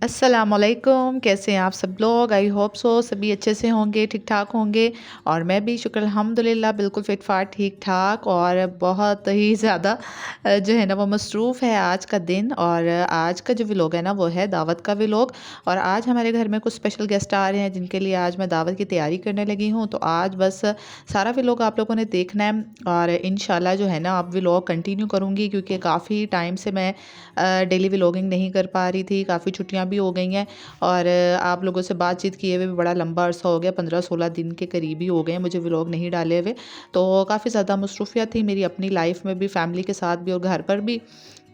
अस्सलामुअलैकुम, कैसे हैं आप सब लोग। आई होप सो सभी अच्छे से होंगे, ठीक ठाक होंगे। और मैं भी शुक्र अल्हम्दुलिल्लाह बिल्कुल फिट फाट ठीक ठाक और बहुत ही ज़्यादा जो है ना वो मसरूफ़ है आज का दिन। और आज का जो व्लॉग है ना वो है दावत का व्लॉग। और आज हमारे घर में कुछ स्पेशल गेस्ट आ रहे हैं जिनके लिए आज मैं दावत की तैयारी करने लगी हूँ। तो आज बस सारा व्लॉग आप लोगों ने देखना है और इंशाल्लाह जो है ना आप व्लॉग कंटिन्यू करूँगी, क्योंकि काफ़ी टाइम से मैं डेली व्लॉगिंग नहीं कर पा रही थी। काफ़ी छुट्टियाँ भी हो गई हैं और आप लोगों से बातचीत किए हुए भी बड़ा लंबा अरसा हो गया, 15-16 दिन के करीब ही हो गए हैं मुझे व्लॉग नहीं डाले हुए। तो काफ़ी ज़्यादा मसरूफ़ियत थी मेरी अपनी लाइफ में भी, फैमिली के साथ भी और घर पर भी।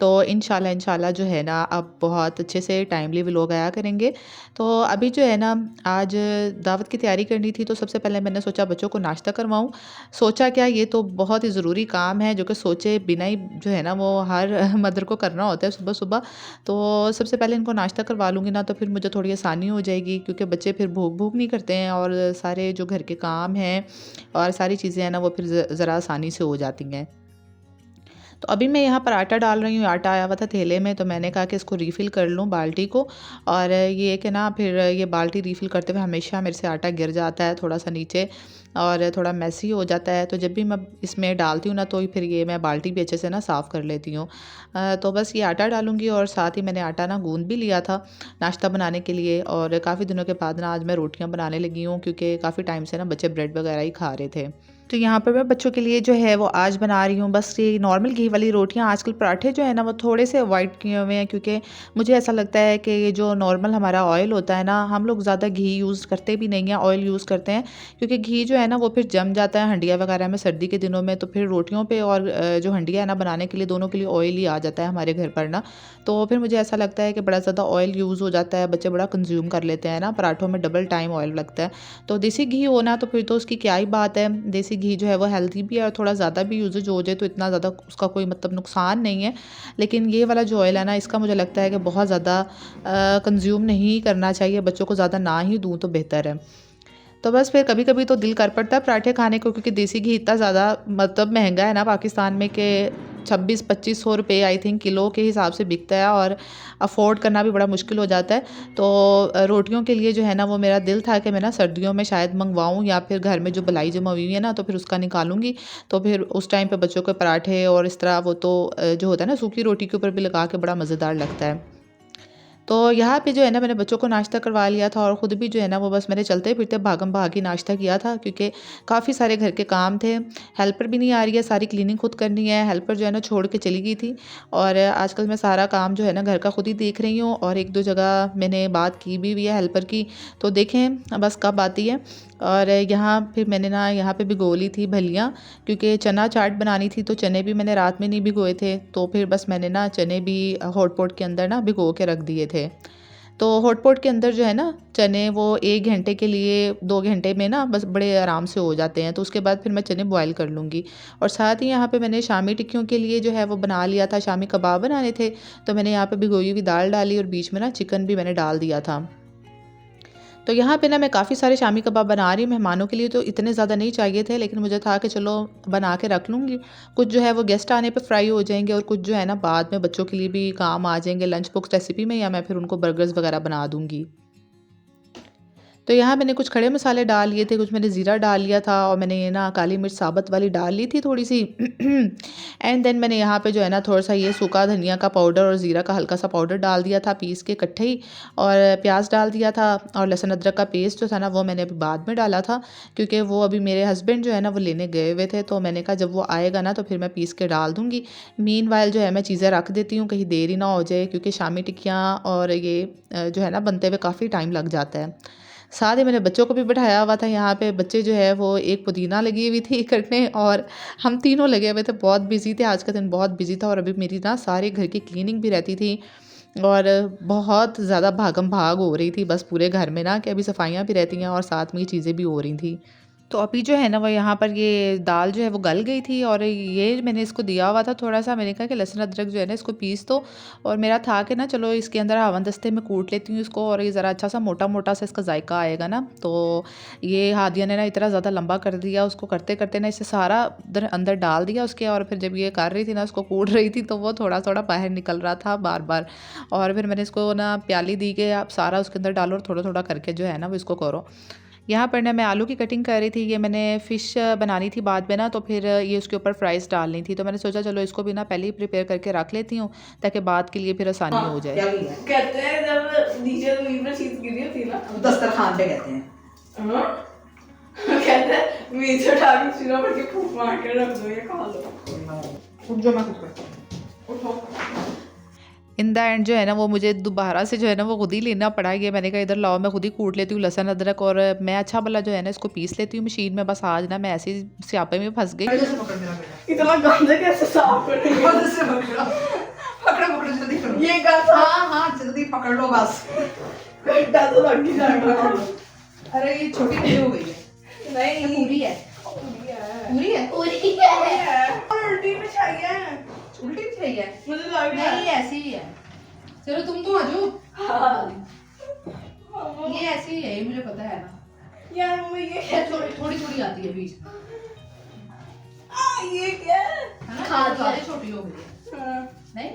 तो इंशाल्लाह जो है ना अब बहुत अच्छे से टाइमली व्लॉग आया करेंगे। तो अभी जो है ना आज दावत की तैयारी करनी थी, तो सबसे पहले मैंने सोचा बच्चों को नाश्ता करवाऊँ। सोचा क्या, ये तो बहुत ही ज़रूरी काम है जो कि सोचे बिना ही जो है ना वो हर मदर को करना होता है सुबह-सुबह। तो सबसे पहले इनको नाश्ता करवा लूँगी ना, तो फिर मुझे थोड़ी आसानी हो जाएगी, क्योंकि बच्चे फिर भूख-भूख नहीं करते हैं और सारे जो घर के काम हैं और सारी चीज़ें हैं ना वो फिर ज़रा आसानी से हो जाती हैं। तो अभी मैं यहाँ पर आटा डाल रही हूँ, आटा आया हुआ था थैले में, तो मैंने कहा कि इसको रीफ़िल कर लूँ बाल्टी को। और ये कि ना फिर ये बाल्टी रीफ़िल करते हुए हमेशा मेरे से आटा गिर जाता है थोड़ा-सा नीचे और थोड़ा मेसी हो जाता है। तो जब भी मैं इसमें डालती हूँ ना, तो फिर ये मैं बाल्टी भी अच्छे से ना साफ़ कर लेती हूँ। तो बस ये आटा डालूँगी और साथ ही मैंने आटा ना गूँध भी लिया था नाश्ता बनाने के लिए। और काफ़ी दिनों के बाद ना आज मैं रोटियाँ बनाने लगी हूँ, क्योंकि काफ़ी टाइम से ना बच्चे ब्रेड वगैरह ही खा रहे थे। तो यहाँ पे मैं बच्चों के लिए जो है वो आज बना रही हूँ बस ये नॉर्मल घी वाली रोटियाँ। आजकल पराठे जो है ना वो थोड़े से अवॉइड किए हुए हैं, क्योंकि मुझे ऐसा लगता है कि ये जो नॉर्मल हमारा ऑयल होता है ना, हम लोग ज़्यादा घी यूज़ करते भी नहीं हैं, ऑयल यूज़ करते हैं। क्योंकि घी जो है ना वो फिर जम जाता है हंडिया वगैरह में सर्दी के दिनों में, तो फिर रोटियों पे और जो हंडिया है ना बनाने के लिए, दोनों के लिए ऑयल ही आ जाता है हमारे घर पर ना। तो फिर मुझे ऐसा लगता है कि बड़ा ज़्यादा ऑयल यूज़ हो जाता है, बच्चे बड़ा कंज्यूम कर लेते हैं ना, पराठों में डबल टाइम ऑयल लगता है। तो देसी घी हो ना तो फिर तो उसकी क्या ही बात है। देसी घी जो है वो हेल्दी भी है और थोड़ा ज़्यादा भी यूज़ेज हो जाए तो इतना ज़्यादा उसका कोई मतलब नुकसान नहीं है। लेकिन ये वाला जो ऑयल है ना, इसका मुझे लगता है कि बहुत ज़्यादा कंज़्यूम नहीं करना चाहिए, बच्चों को ज़्यादा ना ही दूँ तो बेहतर है। तो बस फिर कभी-कभी तो दिल कर पड़ता है पराठे खाने को, क्योंकि देसी घी इतना ज़्यादा मतलब महँगा है ना पाकिस्तान में कि 26-2500 रुपए आई थिंक किलो के हिसाब से बिकता है और अफ़ोर्ड करना भी बड़ा मुश्किल हो जाता है। तो रोटियों के लिए जो है ना वो मेरा दिल था कि मैं ना सर्दियों में शायद मँगवाऊँ, या फिर घर में जो बलाई जमा हुई है ना तो फिर उसका निकालूँगी। तो फिर उस टाइम पे बच्चों के पराठे और इस तरह वो तो जो होता है ना सूखी रोटी के ऊपर भी लगा के बड़ा मज़ेदार लगता है। तो यहाँ पे जो है ना मैंने बच्चों को नाश्ता करवा लिया था और ख़ुद भी जो है ना वो बस मैंने चलते-फिरते भागम-भाग ही नाश्ता किया था, क्योंकि काफ़ी सारे घर के काम थे। हेल्पर भी नहीं आ रही है, सारी क्लीनिंग खुद करनी है। हेल्पर जो है ना छोड़ के चली गई थी और आजकल मैं सारा काम जो है ना घर का खुद ही देख रही हूँ और 1-2 जगह मैंने बात की भी हुई है हेल्पर की। तो देखें बस कब आती है। और यहाँ फिर मैंने ना यहाँ पे भिगो ली थी फलियाँ, क्योंकि चना चाट बनानी थी, तो चने भी मैंने रात में नहीं भिगोए थे। तो फिर बस मैंने ना चने भी हॉट पॉट के अंदर ना भिगो के रख दिए थे। तो हॉट पॉट के अंदर जो है ना चने वो 1 घंटे के लिए 2 घंटे में ना बस बड़े आराम से हो जाते हैं। तो उसके बाद फिर मैं चने बॉयल कर लूँगी। और साथ ही यहाँ पे मैंने शामी टिक्कियों के लिए जो है वो बना लिया था, शामी कबाब बनाने थे। तो मैंने यहाँ पे भिगोई हुई दाल डाली और बीच में ना चिकन भी मैंने डाल दिया था। तो यहाँ पे ना मैं काफ़ी सारे शामी कबाब बना रही हूँ मेहमानों के लिए, तो इतने ज़्यादा नहीं चाहिए थे, लेकिन मुझे था कि चलो बना के रख लूँगी। कुछ जो है वो गेस्ट आने पे फ्राई हो जाएँगे और कुछ जो है ना बाद में बच्चों के लिए भी काम आ जाएँगे लंच बॉक्स रेसिपी में, या मैं फिर उनको बर्गर्स वगैरह बना दूँगी। तो यहाँ मैंने कुछ खड़े मसाले डाल लिए थे, कुछ मैंने ज़ीरा डाल लिया था और मैंने ये ना काली मिर्च साबुत वाली डाल ली थी थोड़ी-सी। एंड देन मैंने यहाँ पे जो है ना थोड़ा-सा ये सूखा धनिया का पाउडर और ज़ीरा का हल्का-सा पाउडर डाल दिया था पीस के इकट्ठे ही। और प्याज़ डाल दिया था और लहसुन अदरक का पेस्ट जो था ना वो मैंने अभी बाद में डाला था, क्योंकि वो अभी मेरे हस्बैंड जो है ना वो लेने गए हुए थे। तो मैंने कहा जब वो आएगा ना तो फिर मैं पीस के डाल दूँगी। मीनवाइल जो है मैं चीज़ें रख देती हूँ, कहीं देरी ना हो जाए, क्योंकि शामी टिक्कियाँ और ये जो है ना बनते हुए काफ़ी टाइम लग जाता है। साथ ही मैंने बच्चों को भी बिठाया हुआ था यहाँ पे। बच्चे जो है वो एक पुदीना लगी हुई थी करने और हम तीनों लगे हुए थे, बहुत बिज़ी थे। आज का दिन बहुत बिज़ी था और अभी मेरी ना सारे घर की क्लीनिंग भी रहती थी और बहुत ज़्यादा भागम भाग हो रही थी बस पूरे घर में ना, कि अभी सफाइयाँ भी रहती हैं और साथ में ये चीज़ें भी हो रही थी। तो अभी जो है ना वो यहाँ पर ये दाल जो है वो गल गई थी और ये मैंने इसको दिया हुआ था थोड़ा सा। मैंने कहा कि लहसुन अदरक जो है ना इसको पीस दो, और मेरा था कि ना चलो इसके अंदर हवन दस्ते में कूट लेती हूँ इसको, और ये ज़रा अच्छा सा मोटा मोटा सा इसका जायका आएगा ना। तो ये हादिया ने ना इतना ज़्यादा लंबा कर दिया, उसको करते करते ना इसे सारा अंदर डाल दिया उसके, और फिर जब ये कर रही थी ना उसको कूट रही थी तो वो थोड़ा थोड़ा बाहर निकल रहा था बार बार। और फिर मैंने इसको ना प्याली दी कि आप सारा उसके अंदर डालो और थोड़ा थोड़ा करके जो है ना वो इसको करो। यहाँ पर ना मैं आलू की कटिंग कर रही थी, ये मैंने फ़िश बनानी थी बाद में ना, तो फिर ये उसके ऊपर फ्राइज़ डालनी थी, तो मैंने सोचा चलो इसको भी ना पहले ही प्रिपेयर करके रख लेती हूँ ताकि बाद के लिए फिर आसानी हो जाए। कहते हैं जब नीचे जमीन पर चीज गिरी होती है ना, दस्तरखान पे कहते हैं। हाँ? कहते हैं नीचे उठा के सीना पर के फूंक मार के रख दो, ये खा लो। उठ जो मैं कुछ करता हूँ। उठो। इन द एंड जो है ना वो मुझे दोबारा से जो है ना वो खुद ही लेना पड़ा। ये मैंने कहा इधर लाओ मैं खुद ही कूट लेती हूँ लहसुन अदरक, और मैं अच्छा भला जो है ना इसको पीस लेती हूँ मशीन में। बस आज ना मैं ऐसे ही स्यापे में फंस गई। ऐसे पकड़ मेरा बेटा। इतना गंदे कैसे साफ करेंगे? बहुत से पकड़ो। पकड़ो पकड़ो जल्दी करो। ये कैसा? हाँ जल्दी पकड़ लो बस। घंटा तो लग ही जाएगा। अरे ये छोटी पूरी हो गई है। नहीं, पूरी है। पूरी है। पूरी है। पूरी है। और उल्टी भी चाहिए। उल्टी भी चाहिए। मुझे लग रहा नहीं है। ऐसी ही है। चलो तुम तो आ जाओ। हाँ। ये ऐसी ही है, ये मुझे पता है ना। यार मम्मी ये थोड़ी थोड़ी थोड़ी आती है बीच में। ये क्या है? है ना? ज़्यादा छोटी हो गई है। हाँ। नहीं?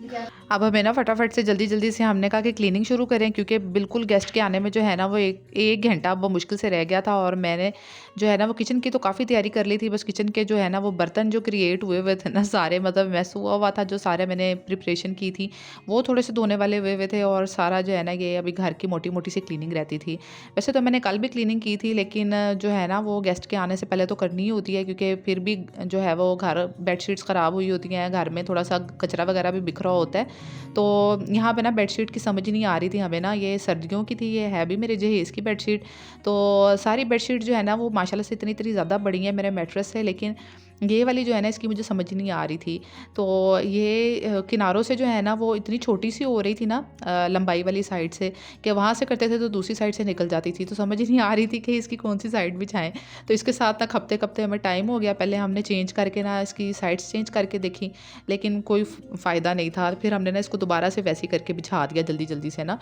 ये क्या? अब हमें ना फटाफट से जल्दी जल्दी से हमने कहा कि क्लीनिंग शुरू करें, क्योंकि बिल्कुल गेस्ट के आने में जो है ना वो एक घंटा वो मुश्किल से रह गया था। और मैंने जो है ना वो किचन की तो काफ़ी तैयारी कर ली थी, बस किचन के जो है ना वो बर्तन जो क्रिएट हुए हुए थे ना सारे, मतलब मैस हुआ था, जो सारे मैंने प्रिपरेशन की थी वो थोड़े से धोने वाले हुए थे। और सारा जो है ना ये अभी घर की मोटी मोटी सी क्लीनिंग रहती थी। वैसे तो मैंने कल भी क्लीनिंग की थी, लेकिन जो है ना वो गेस्ट के आने से पहले तो करनी ही होती है, क्योंकि फिर भी जो है वो घर बेडशीट्स ख़राब हुई होती हैं, घर में थोड़ा सा कचरा वगैरह भी बिखरा होता है। तो यहाँ पे ना बेडशीट की समझ नहीं आ रही थी हमें ना, ये सर्दियों की थी, ये है भी मेरे जहेज़ की बेडशीट। तो सारी बेडशीट जो है ना वो माशाल्लाह से इतनी इतनी ज़्यादा बड़ी है मेरे मैट्रेस से, लेकिन ये वाली जो है ना इसकी मुझे समझ नहीं आ रही थी। तो ये किनारों से जो है ना वो इतनी छोटी सी हो रही थी ना लंबाई वाली साइड से, कि वहाँ से करते थे तो दूसरी साइड से निकल जाती थी, तो समझ ही नहीं आ रही थी कि इसकी कौन सी साइड बिछाएं। तो इसके साथ ना खपते खपते हमें टाइम हो गया। पहले हमने चेंज करके ना इसकी साइड्स चेंज करके देखी, लेकिन कोई फ़ायदा नहीं था। फिर हमने ना इसको दोबारा से वैसे ही करके बिछा दिया जल्दी जल्दी से ना।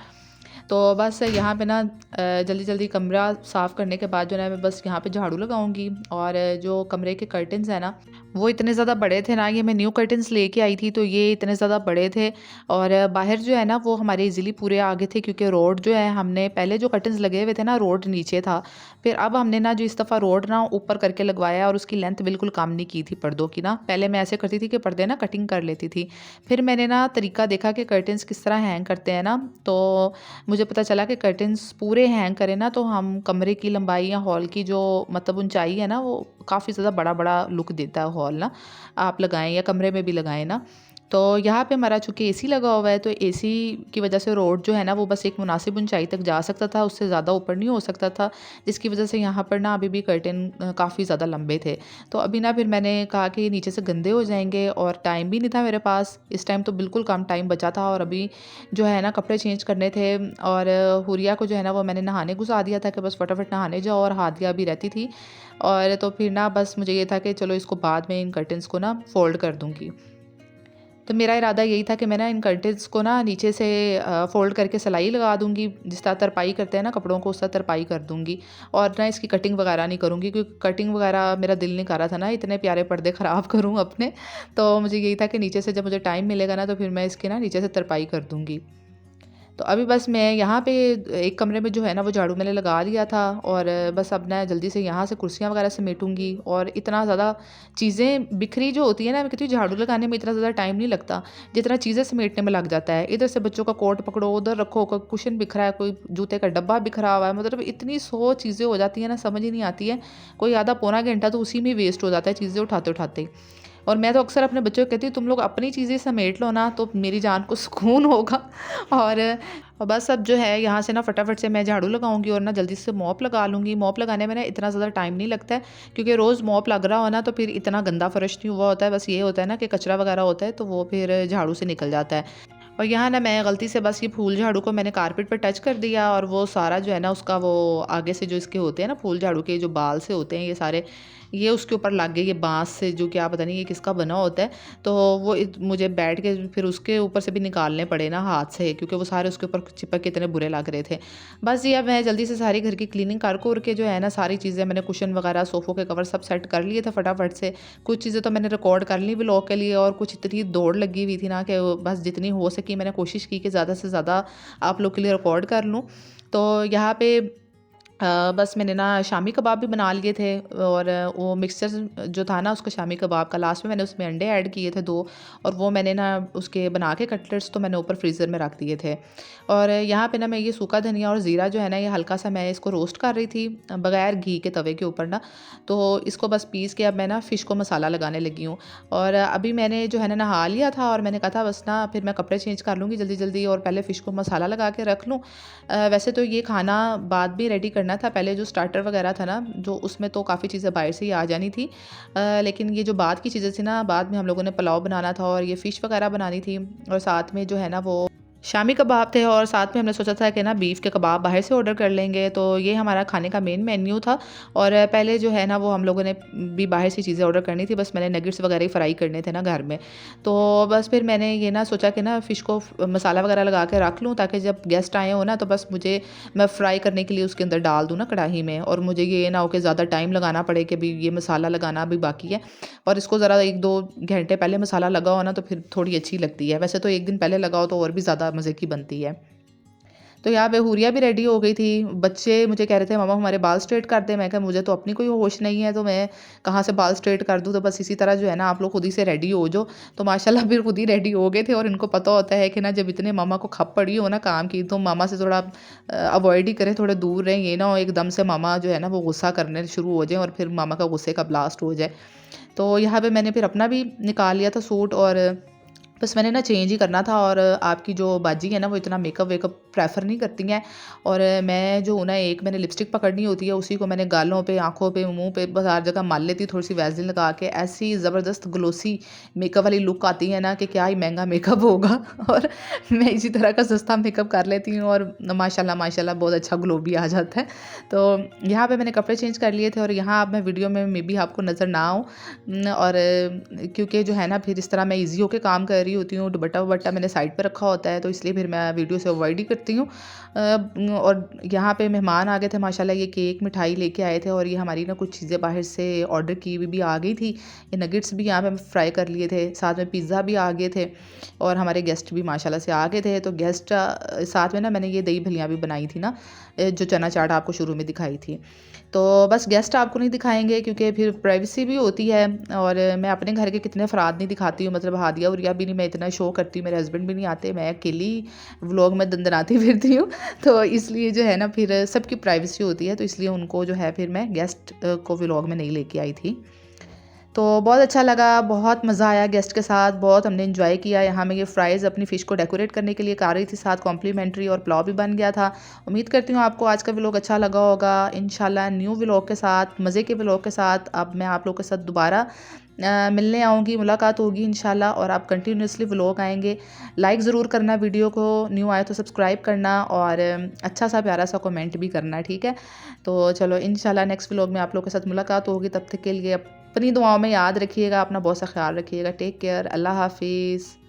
तो बस यहाँ पे ना जल्दी जल्दी कमरा साफ़ करने के बाद जो है मैं बस यहाँ पे झाड़ू लगाऊंगी। और जो कमरे के कर्टन्स हैं ना वो इतने ज़्यादा बड़े थे ना, ये मैं न्यू कर्टन्स लेके आई थी तो ये इतने ज़्यादा बड़े थे। और बाहर जो है ना वो हमारे इजीली पूरे आगे थे, क्योंकि रोड जो है हमने पहले जो कर्टन्स लगे हुए थे ना रोड नीचे था, फिर अब हमने ना जो इस दफ़ा रोड ना ऊपर करके लगवाया, और उसकी लेंथ बिल्कुल कम नहीं की थी पर्दों की ना। पहले मैं ऐसे करती थी कि पर्दे ना कटिंग कर लेती थी, फिर मैंने ना तरीका देखा कि कर्टन्स किस तरह हैंग करते हैं ना, तो मुझे पता चला कि कर्टन्स पूरे हैंग करें ना तो हम कमरे की लंबाई या हॉल की जो मतलब ऊंचाई है ना वो काफ़ी ज़्यादा बड़ा बड़ा लुक देता है हॉल ना, आप लगाएं या कमरे में भी लगाएं ना। तो यहाँ पे हमारा चूँकि एसी लगा हुआ है, तो एसी की वजह से रोड जो है ना वो बस एक मुनासिब ऊंचाई तक जा सकता था, उससे ज़्यादा ऊपर नहीं हो सकता था, जिसकी वजह से यहाँ पर ना अभी भी कर्टन काफ़ी ज़्यादा लंबे थे। तो अभी ना फिर मैंने कहा कि नीचे से गंदे हो जाएंगे, और टाइम भी नहीं था मेरे पास इस टाइम, तो बिल्कुल कम टाइम बचा था। और अभी जो है ना कपड़े चेंज करने थे, और हुरिया को जो है ना वो मैंने नहाने घुसा दिया था कि बस फटाफट नहाने जाओ, और हादिया भी रहती थी। और तो फिर ना बस मुझे ये था कि चलो इसको बाद में इन कर्टन्स को ना फ़ोल्ड कर दूँगी। तो मेरा इरादा यही था कि मैं ना इन कर्टन्स को ना नीचे से फ़ोल्ड करके सिलाई लगा दूँगी, जिस तरह तरपाई करते हैं ना कपड़ों को उस तरह तरपाई कर दूँगी। और ना इसकी कटिंग वगैरह नहीं करूँगी, क्योंकि कटिंग वगैरह मेरा दिल नहीं कर रहा था ना इतने प्यारे पर्दे ख़राब करूँ अपने। तो मुझे यही था कि नीचे से जब मुझे टाइम मिलेगा ना तो फिर मैं इसके ना नीचे से तरपाई कर दूँगी। तो अभी बस मैं यहाँ पे एक कमरे में जो है ना वो झाड़ू मैंने लगा लिया था, और बस अब ना जल्दी से यहाँ से कुर्सियाँ वगैरह समेटूंगी। और इतना ज़्यादा चीज़ें बिखरी जो होती है ना, मैं कहती हूँ झाड़ू लगाने में इतना ज़्यादा टाइम नहीं लगता जितना चीज़ें समेटने में लग जाता है। इधर से बच्चों का कोट पकड़ो, उधर रखो, कोई कुशन बिखरा है, कोई जूते का डब्बा बिखरा हुआ है, मतलब इतनी 100 चीज़ें हो जाती हैं ना, समझ ही नहीं आती है। कोई आधा पौना घंटा तो उसी में वेस्ट हो जाता है चीज़ें उठाते उठाते। और मैं तो अक्सर अपने बच्चों को कहती हूँ तुम लोग अपनी चीज़ें समेट लो ना तो मेरी जान को सुकून होगा। और बस अब जो है यहाँ से ना फटाफट से मैं झाड़ू लगाऊंगी, और ना जल्दी से मॉप लगा लूँगी। मॉप लगाने में ना इतना ज़्यादा टाइम नहीं लगता है, क्योंकि रोज़ मॉप लग रहा हो ना तो फिर इतना गंदा फर्श नहीं हुआ होता है, बस ये होता है ना कि कचरा वगैरह होता है तो वो फिर झाड़ू से निकल जाता है। और यहाँ ना मैं गलती से बस ये फूल झाड़ू को मैंने कारपेट पे टच कर दिया और वो सारा जो है ना उसका वो आगे से जो इसके होते हैं ना फूल झाड़ू के जो बाल से होते हैं ये सारे, ये उसके ऊपर लग गए, ये बांस से जो क्या पता नहीं ये किसका बना होता है। तो वो मुझे बैठ के फिर उसके ऊपर से भी निकालने पड़े ना हाथ से, क्योंकि वो सारे उसके ऊपर चिपक के इतने बुरे लग रहे थे। बस ये अब मैं जल्दी से सारी घर की क्लीनिंग कर के जो है ना सारी चीज़ें मैंने कुशन वगैरह सोफ़ों के कवर सब सेट कर लिए थे फटाफट से। कुछ चीज़ें तो मैंने रिकॉर्ड कर ली व्लॉग के लिए, और कुछ इतनी दौड़ लगी हुई थी ना कि बस जितनी हो सकी मैंने कोशिश की कि ज़्यादा से ज़्यादा आप लोग के लिए रिकॉर्ड कर लूँ। तो यहाँ पे बस मैंने ना शामी कबाब भी बना लिए थे, और वो मिक्सचर जो था ना उसका शामी कबाब का, लास्ट में मैंने उसमें अंडे ऐड किए थे 2, और वो मैंने ना उसके बना के कटलेट्स तो मैंने ऊपर फ्रीज़र में रख दिए थे। और यहाँ पे ना मैं ये सूखा धनिया और ज़ीरा जो है ना ये हल्का सा मैं इसको रोस्ट कर रही थी बगैर घी के तवे के ऊपर ना। तो इसको बस पीस के अब मैं ना फ़िश को मसाला लगाने लगी हूँ। और अभी मैंने जो है ना नहा लिया था, और मैंने कहा था बस ना फिर मैं कपड़े चेंज कर लूँगी जल्दी जल्दी और पहले फ़िश को मसाला लगा के रख लूँ। वैसे तो ये खाना बाद में रेडी करना था, पहले जो स्टार्टर वगैरह था ना जो उसमें तो काफ़ी चीज़ें बाहर से ही आ जानी थी। लेकिन ये जो बाद की चीज़ें थी ना, बाद में हम लोगों ने पुलाव बनाना था और ये फ़िश वगैरह बनानी थी, और साथ में जो है ना वो शामी कबाब थे, और साथ में हमने सोचा था कि ना बीफ के कबाब बाहर से ऑर्डर कर लेंगे। तो ये हमारा खाने का मेन मेन्यू था, और पहले जो है ना वो हम लोगों ने भी बाहर से चीज़ें ऑर्डर करनी थी, बस मैंने नगेट्स वगैरह ही फ्राई करने थे ना घर में। तो बस फिर मैंने ये ना सोचा कि ना फ़िश को मसाला वगैरह लगा के रख लूँ, ताकि जब गेस्ट आए हो ना तो बस मुझे मैं फ्राई करने के लिए उसके अंदर डाल दूँ ना कढ़ाई में, और मुझे ये ना हो कि ज़्यादा टाइम लगाना पड़े कि अभी ये मसाला लगाना अभी बाकी है। और इसको ज़रा 1-2 घंटे पहले मसाला लगाओ ना तो फिर थोड़ी अच्छी लगती है, वैसे तो 1 दिन पहले लगाओ तो और भी ज़्यादा मज़े की बनती है। तो यहाँ पे हुरिया भी रेडी हो गई थी। बच्चे मुझे कह रहे थे मम्मा हमारे बाल स्ट्रेट कर दे। मैं कहा मुझे तो अपनी कोई होश नहीं है, तो मैं कहाँ से बाल स्ट्रेट कर दूँ। तो बस इसी तरह जो है ना आप लोग खुद ही से रेडी हो जाओ। तो माशाल्लाह फिर खुद ही रेडी हो गए थे, और इनको पता होता है कि ना जब इतने मामा को खप पड़ी हो ना काम की, तो मामा से थोड़ा अवॉइड ही करें, थोड़े दूर रहें। ये ना हो एकदम से मामा जो है ना वो गुस्सा करने शुरू हो जाए और फिर मामा का गुस्से का ब्लास्ट हो जाए। तो यहाँ पे मैंने फिर अपना भी निकाल लिया था सूट, और बस मैंने ना चेंज ही करना था। और आपकी जो बाजी है ना वो इतना मेकअप वेकअप प्रेफर नहीं करती हैं, और मैं जो हूँ ना एक मैंने लिपस्टिक पकड़नी होती है, उसी को मैंने गालों पे, आँखों पे, मुँह पे, बस हर जगह मल लेती हूँ थोड़ी सी वैसलीन लगा के। ऐसी ज़बरदस्त ग्लोसी मेकअप वाली लुक आती है ना कि क्या ही महंगा मेकअप होगा। और मैं इसी तरह का सस्ता मेकअप कर लेती हूँ, और माशाल्लाह माशाल्लाह बहुत अच्छा ग्लो भी आ जाता है। तो यहाँ पे मैंने कपड़े चेंज कर लिए थे, और यहाँ अब मैं वीडियो में मे बी आपको नज़र ना आऊँ, और क्योंकि जो है ना फिर इस तरह मैं ईजी होके काम कर रही होती हूँ, दुपट्टा वुपट्टा मैंने साइड पे रखा होता है, तो इसलिए फिर मैं वीडियो से अवॉइड ही करती हूँ। और यहाँ पे मेहमान आ गए थे माशाल्लाह, ये केक मिठाई लेके आए थे, और ये हमारी ना कुछ चीज़ें बाहर से ऑर्डर की हुई भी आ गई थी। ये नगेट्स भी यहाँ पे फ्राई कर लिए थे, साथ में पिज़्ज़ा भी आ गए थे, और हमारे गेस्ट भी माशाल्लाह से आ गए थे। तो गेस्ट साथ में ना मैंने ये दही भलियाँ भी बनाई थी ना, जो चना चाट आपको शुरू में दिखाई थी। तो बस गेस्ट आपको नहीं दिखाएंगे क्योंकि फिर प्राइवेसी भी होती है, और मैं अपने घर के कितने अफराद नहीं दिखाती हूँ, मतलब हादिया उरिया भी नहीं मैं इतना शो करती हूँ, मेरे हस्बैंड भी नहीं आते, मैं अकेली व्लॉग में दंदनाती फिरती हूँ। तो इसलिए जो है ना फिर सबकी प्राइवेसी होती है, तो इसलिए उनको जो है फिर मैं गेस्ट को व्लॉग में नहीं लेके आई थी। तो बहुत अच्छा लगा, बहुत मज़ा आया गेस्ट के साथ, बहुत हमने एंजॉय किया। यहाँ मैं ये फ्राइज़ अपनी फ़िश को डेकोरेट करने के लिए कर रही थी, साथ कॉम्प्लीमेंट्री, और पुलाव भी बन गया था। उम्मीद करती हूँ आपको आज का व्लॉग अच्छा लगा होगा। इंशाल्लाह न्यू व्लॉग के साथ, मज़े के व्लॉग के साथ अब मैं आप लोग के साथ दोबारा मिलने आऊँगी, मुलाकात होगी इंशाल्लाह, और आप कंटिन्यूसली व्लॉग आएंगे। लाइक ज़रूर करना वीडियो को, न्यू आए तो सब्सक्राइब करना, और अच्छा सा प्यारा सा कमेंट भी करना, ठीक है। तो चलो इंशाल्लाह नेक्स्ट व्लॉग में आप लोग के साथ मुलाकात होगी। तब तक के लिए अपनी दुआओं में याद रखिएगा, अपना बहुत सा ख्याल रखिएगा। टेक केयर, अल्लाह हाफिज़।